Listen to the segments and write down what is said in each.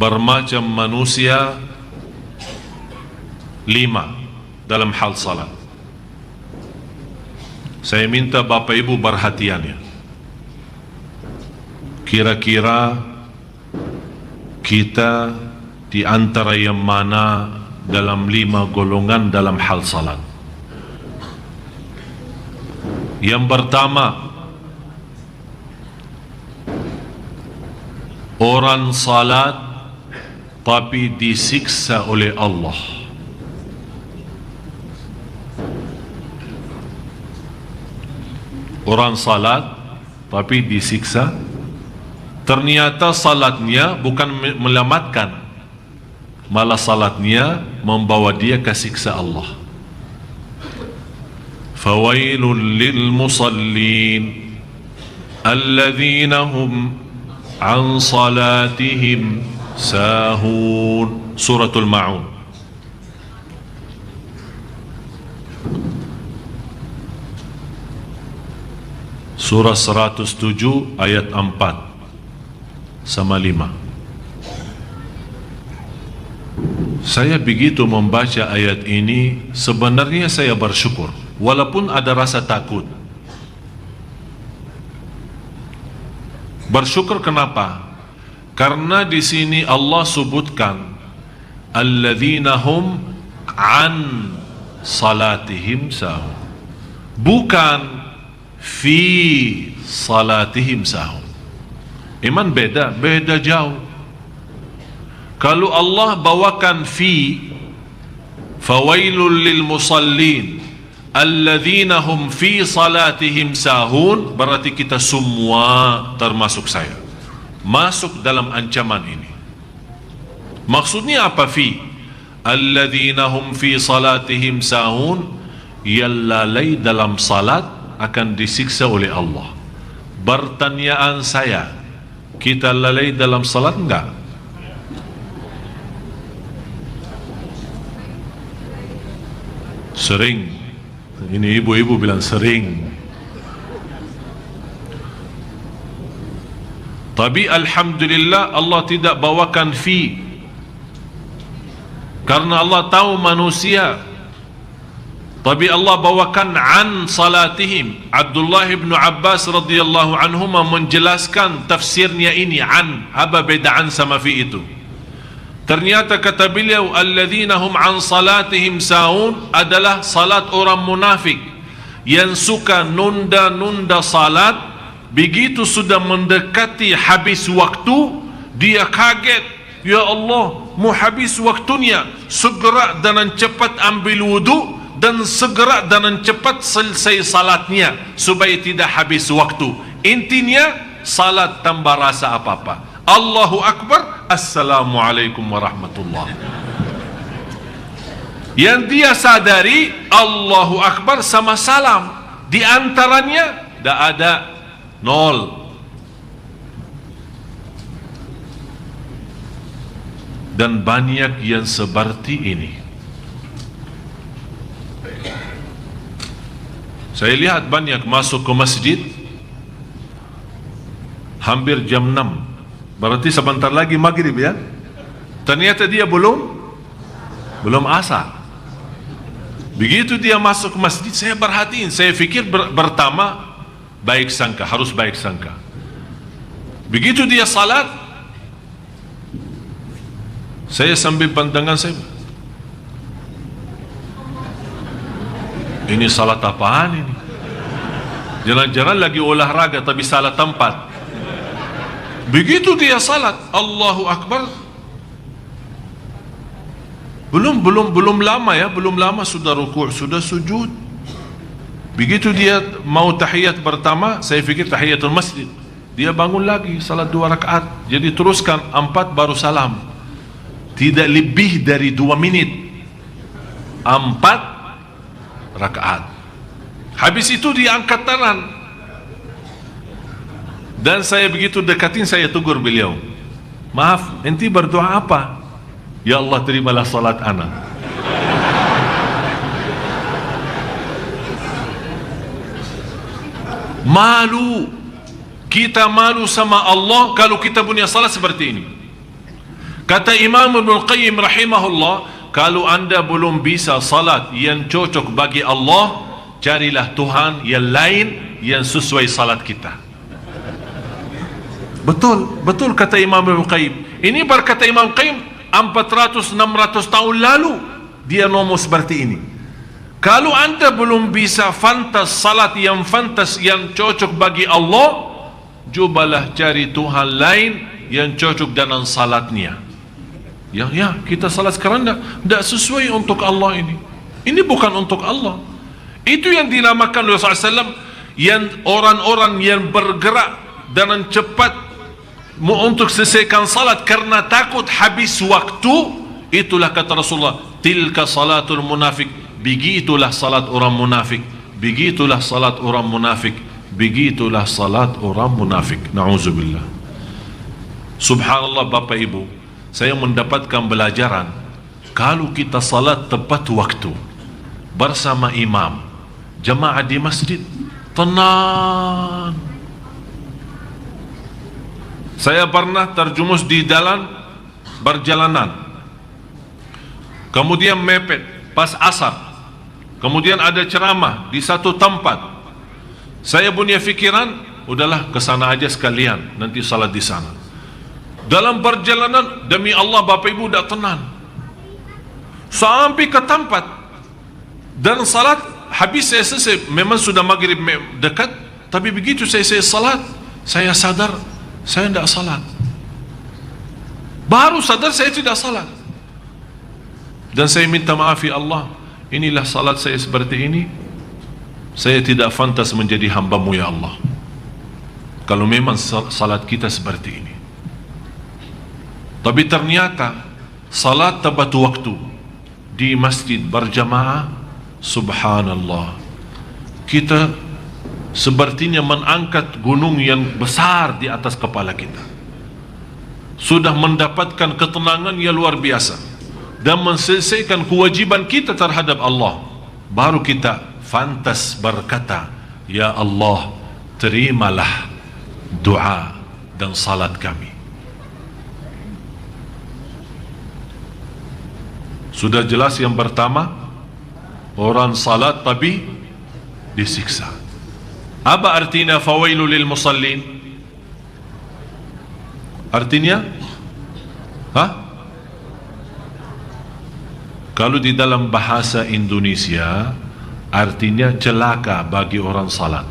bermacam manusia 5 dalam hal salat. Saya minta Bapak Ibu perhatiannya. Kira-kira kita di antara yang mana dalam 5 golongan dalam hal salat? Yang pertama, orang salat tapi disiksa oleh Allah. Orang salat tapi disiksa. Ternyata salatnya bukan menyelamatkan, malah salatnya membawa dia ke siksa Allah. Fawailul lil musallin alladzina hum an salatihim sahun. Suratul Ma'un. Surah 107 ayat 4 sama 5. Saya begitu membaca ayat ini, sebenarnya saya bersyukur, walaupun ada rasa takut. Bersyukur kenapa? Karena di sini Allah sebutkan alladzina hum an salatihim sahun, bukan fi salatihim sahun. Iman beda jauh. Kalau Allah bawakan fi, fawailul lil musallin alladzina hum fi salatihim sahun, berarti kita semua termasuk saya masuk dalam ancaman ini. Maksudnya apa fi? Alladzina hum fi salatihim sahun, yang lalai dalam salat akan disiksa oleh Allah. Pertanyaan saya, kita lalai dalam salat enggak? Sering. Ini ibu-ibu bilang sering. Tapi alhamdulillah Allah tidak bawakan fi, karena Allah tahu manusia. Tapi Allah bawakan an salatihim. Abdullah bin Abbas radhiyallahu anhuma menjelaskan tafsirnya ini, an, apa beda an sama fi itu. Ternyata kata beliau, alladzina hum an salatihim sahun adalah salat orang munafik yang suka nunda-nunda salat. Begitu sudah mendekati habis waktu, dia kaget, ya Allah, mau habis waktunya, segera dan cepat ambil wudu dan segera dan cepat selesai salatnya supaya tidak habis waktu. Intinya salat tanpa rasa apa-apa. Allahu Akbar, Assalamualaikum warahmatullahi. Yang dia sadari Allahu Akbar sama salam, di antaranya tidak ada, nol. Dan banyak yang seperti ini. Saya lihat banyak masuk ke masjid hampir jam 6, berarti sebentar lagi maghrib ya. Ternyata dia belum asar. Begitu dia masuk ke masjid, saya perhatiin, saya fikir pertama baik sangka, harus baik sangka. Begitu dia salat, saya sambil pandangan saya, ini salat apaan ini? Jangan-jangan lagi olahraga tapi salah tempat. Begitu dia salat, Allahu Akbar, belum lama ya, belum lama sudah rukuk, sudah sujud. Begitu dia mau tahiyat pertama, saya fikir tahiyatul masjid, dia bangun lagi salat 2 rakaat. Jadi teruskan 4 baru salam. Tidak lebih dari 2 menit, 4 rakaat. Habis itu dia angkat tangan, dan saya begitu dekatin, saya tegur beliau, maaf, enti berdoa apa? Ya Allah, terimalah salat ana. Malu, kita malu sama Allah kalau kita punya salat seperti ini. Kata Imam Ibn Qayyim rahimahullah, kalau anda belum bisa salat yang cocok bagi Allah, carilah Tuhan yang lain yang sesuai salat kita. Betul kata Imam Ibn Qayyim. Ini berkata Imam Qayyim 400-600 tahun lalu dia ngomong seperti ini. Kalau anda belum bisa fantas salat yang fantas yang cocok bagi Allah, cobalah cari Tuhan lain yang cocok dengan salatnya. Ya, kita salat sekarang tidak sesuai untuk Allah ini. Ini bukan untuk Allah. Itu yang dinamakan oleh Rasulullah SAW, yang orang-orang yang bergerak dengan cepat untuk selesaikan salat karena takut habis waktu. Itulah kata Rasulullah, tilka salatul munafik. Begitulah salat orang munafik. Begitulah salat orang munafik. Begitulah salat orang munafik. Na'udzubillah. Subhanallah Bapak Ibu, saya mendapatkan pelajaran, kalau kita salat tepat waktu bersama imam, jemaah di masjid, tenang. Saya pernah terjumus di dalam berjalanan, kemudian mepet pas asar, kemudian ada ceramah di satu tempat. Saya punya fikiran, udahlah kesana aja sekalian, nanti salat di sana. Dalam perjalanan, demi Allah Bapak Ibu dah tenang sampai ke tempat dan salat habis. Saya selesai, memang sudah maghrib dekat, tapi begitu saya salat, saya sadar saya tidak salat. Baru sadar saya tidak salat, dan saya minta maaf, ya Allah, inilah salat saya seperti ini. Saya tidak pantas menjadi hamba-Mu ya Allah, kalau memang salat kita seperti ini. Tapi ternyata salat tepat waktu di masjid berjamaah, subhanallah, kita sepertinya mengangkat gunung yang besar di atas kepala kita. Sudah mendapatkan ketenangan yang luar biasa dan menyelesaikan kewajiban kita terhadap Allah. Baru kita pantas berkata, ya Allah, terimalah doa dan salat kami. Sudah jelas yang pertama, orang salat tapi disiksa. Apa artinya fawailu lil musallin? Artinya kalau di dalam bahasa Indonesia artinya celaka bagi orang salat.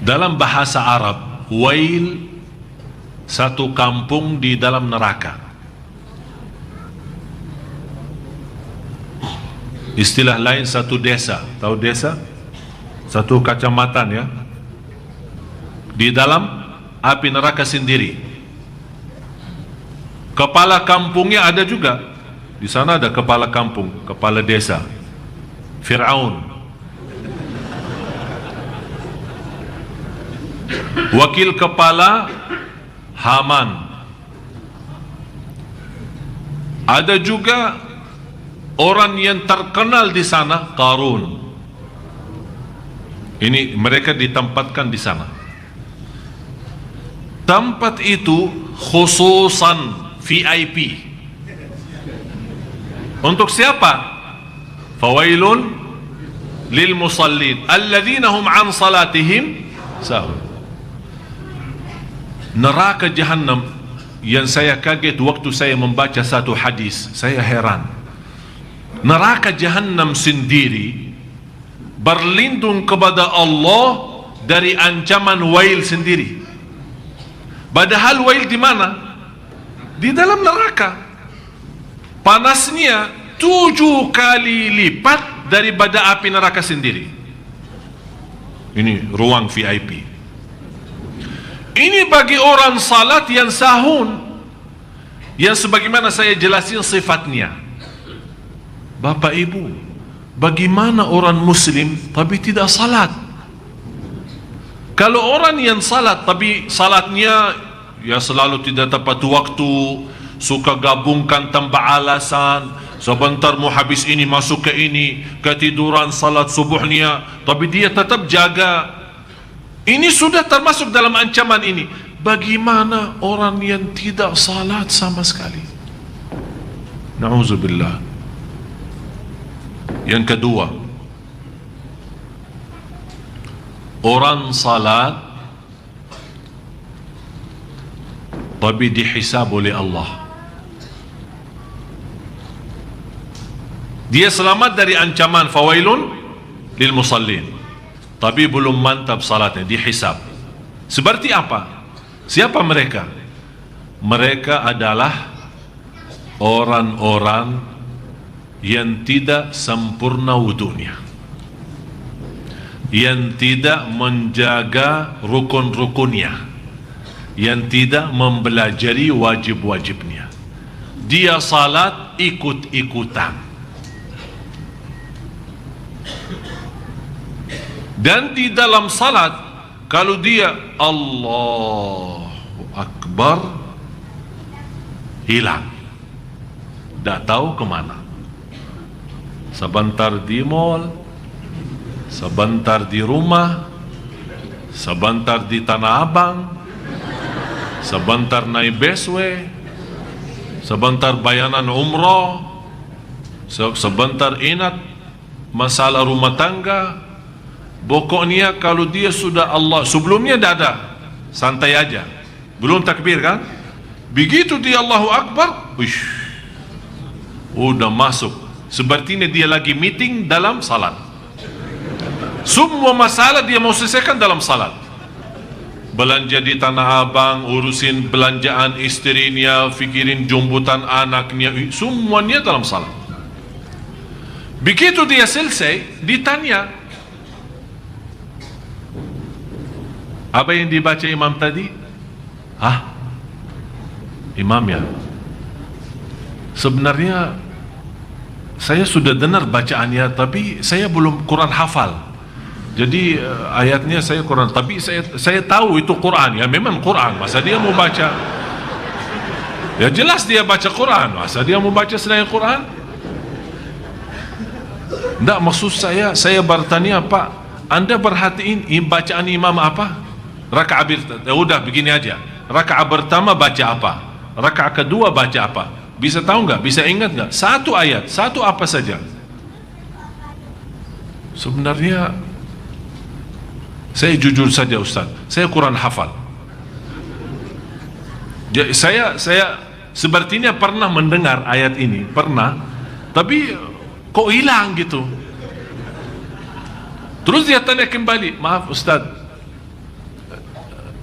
Dalam bahasa Arab, wail satu kampung di dalam neraka. Istilah lain satu desa. Tahu desa? Satu kecamatan ya, di dalam api neraka sendiri. Kepala kampungnya ada juga. Di sana ada kepala kampung, kepala desa, Fir'aun. Wakil kepala Haman. Ada juga orang yang terkenal di sana, Qarun. Ini mereka ditempatkan di sana. Tempat itu khususan VIP. Untuk siapa? Fawailun lil musallin alladzina hum an salatihim sahun. Neraka Jahannam yang saya kaget waktu saya membaca satu hadis, saya heran. Neraka Jahannam sendiri berlindung kepada Allah dari ancaman wail sendiri. Padahal wail di mana? Di dalam neraka. Panasnya 7 kali lipat daripada api neraka sendiri. Ini ruang VIP. Ini bagi orang salat yang sahun, yang sebagaimana saya jelasin sifatnya. Bapak Ibu, bagaimana orang muslim tapi tidak salat? Kalau orang yang salat tapi salatnya ya selalu tidak tepat waktu, suka gabungkan tanpa alasan, sebentar mau habis ini masuk ke ini, ketiduran salat subuhnya, tapi dia tetap jaga, ini sudah termasuk dalam ancaman ini. bagaimana orang yang tidak salat sama sekali? Na'udzubillah. Yang kedua, orang salat tapi dihisab oleh Allah. Dia selamat dari ancaman fawailun lil musallin, tapi belum mantap salatnya, dihisab. Seperti apa? Siapa mereka? Mereka adalah orang-orang yang tidak sempurna wudunya, yang tidak menjaga rukun-rukunnya, yang tidak mempelajari wajib-wajibnya. Dia salat ikut-ikutan. Dan di dalam salat, kalau dia Allahu Akbar, hilang, tak tahu kemana. Sebentar di mall, sebentar di rumah, sebentar di Tanah Abang, sebentar naik busway, sebentar bayanan umroh, sebentar ingat masalah rumah tangga. Pokoknya kalau dia sudah Allah, sebelumnya dah ada, santai aja, belum takbir kan? Begitu dia Allahu Akbar, wish, udah masuk. Sepertinya dia lagi meeting dalam salat. Semua masalah dia mau selesaikan dalam salat. Belanja di Tanah Abang, urusin belanjaan istrinya, fikirin jemputan anaknya, semuanya dalam salat. Begitu dia selesai, ditanya, apa yang dibaca imam tadi? Imam ya? Sebenarnya saya sudah dengar bacaannya, tapi saya belum Quran hafal. Jadi ayatnya saya Quran, tapi saya tahu itu Quran. Ya memang Quran, masa dia mau baca? Ya jelas dia baca Quran, masa dia mau baca selain Quran? Tidak, maksud saya bertanya, Pak, Anda perhatiin bacaan imam apa? Rakaat udah begini aja. Rakaat pertama baca apa? Rakaat kedua baca apa? Bisa tahu nggak? Bisa ingat nggak? Satu ayat, satu apa saja. Sebenarnya saya jujur saja Ustaz, saya Quran hafal. Saya sepertinya pernah mendengar ayat ini, pernah, tapi kok hilang gitu. Terus dia tanya kembali, maaf Ustaz,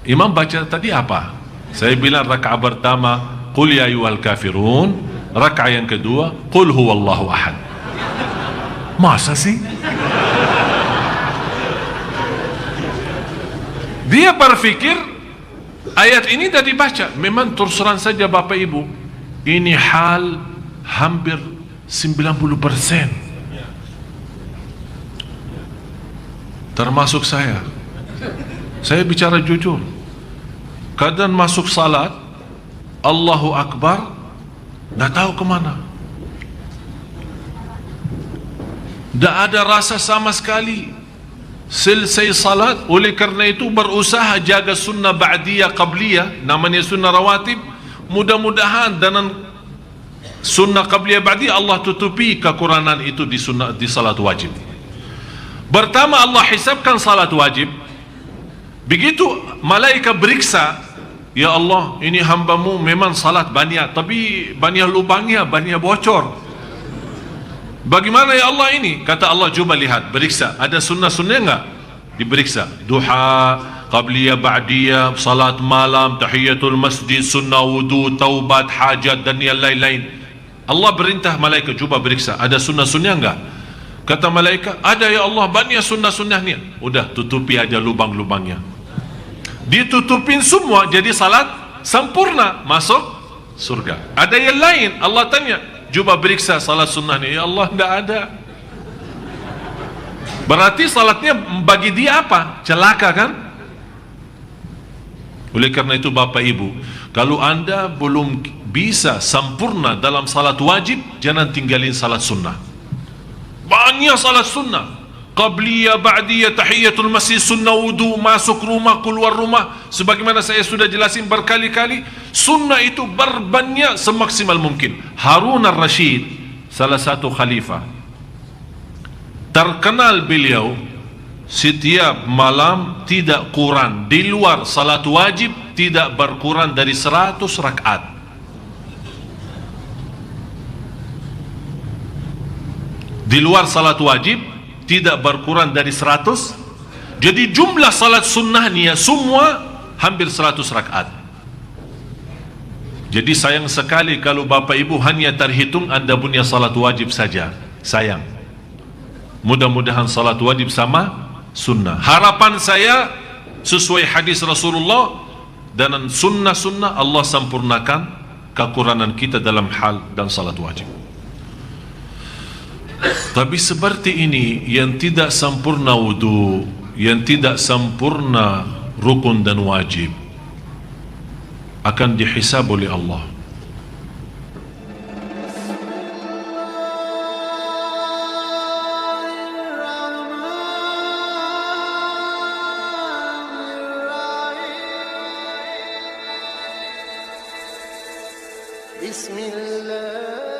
imam baca tadi apa? Saya bilang rakaat pertama qul ya ayyuhal kafirun, rakaat yang kedua qul huwallahu ahad. Masa sih? Dia berfikir ayat ini dah dibaca. Memang terus terang saja Bapak Ibu, ini hal hampir 90%, termasuk saya bicara jujur. Kadang masuk salat Allahu Akbar, dah tahu kemana, dah ada rasa sama sekali. Selesai salat, oleh kerana itu berusaha jaga sunnah ba'diyah qabliyah, namanya sunnah rawatib. Mudah-mudahan dengan sunnah qabliyah ba'diyah Allah tutupi kekurangan itu di sunnah, di salat wajib. Pertama Allah hisabkan salat wajib. Begitu malaikat beriksa, ya Allah, ini hambamu memang salat banyak, tapi banyak lubangnya, banyak bocor. Bagaimana ya Allah ini? Kata Allah, coba lihat, beriksa, ada sunnah-sunnah enggak? Diperiksa, duha, qabliyah, ba'diyah, salat malam, tahiyatul masjid, sunnah wudu, taubat, hajat dan yang lain-lain. Allah perintah malaikat, coba beriksa, ada sunnah-sunnah enggak? Kata malaikat, ada ya Allah, banyak sunnah-sunnahnya. Udah, tutupi aja lubang-lubangnya. Ditutupin semua, jadi salat sempurna, masuk surga. Ada yang lain, Allah tanya, coba periksa salat sunnahnya. Ya Allah, tidak ada. Berarti salatnya bagi dia apa? Celaka kan? Oleh karena itu Bapak Ibu, kalau anda belum bisa sempurna dalam salat wajib, jangan tinggalin salat sunnah. Banyak salat sunnah, qabliyah, ba'diyah, tahiyatul masjid, sunnah wudu, masuk rumah, keluar rumah. Sebagaimana saya sudah jelasin berkali-kali, sunnah itu berbanyak semaksimal mungkin. Harun al-Rashid, salah satu khalifah, terkenal beliau setiap malam tidak kurang, di luar salat wajib tidak berkurang dari 100 rakaat. Di luar salat wajib tidak berkurang dari 100. Jadi jumlah salat sunnahnya semua hampir 100 rakaat. Jadi sayang sekali kalau Bapak Ibu hanya terhitung Anda punya salat wajib saja. Sayang. Mudah-mudahan salat wajib sama sunnah. Harapan saya sesuai hadis Rasulullah, dan sunnah-sunnah Allah sempurnakan kekurangan kita dalam hal dan salat wajib. Tapi seperti ini, yang tidak sempurna wudu, yang tidak sempurna rukun dan wajib, akan dihisab oleh Allah. Bismillah.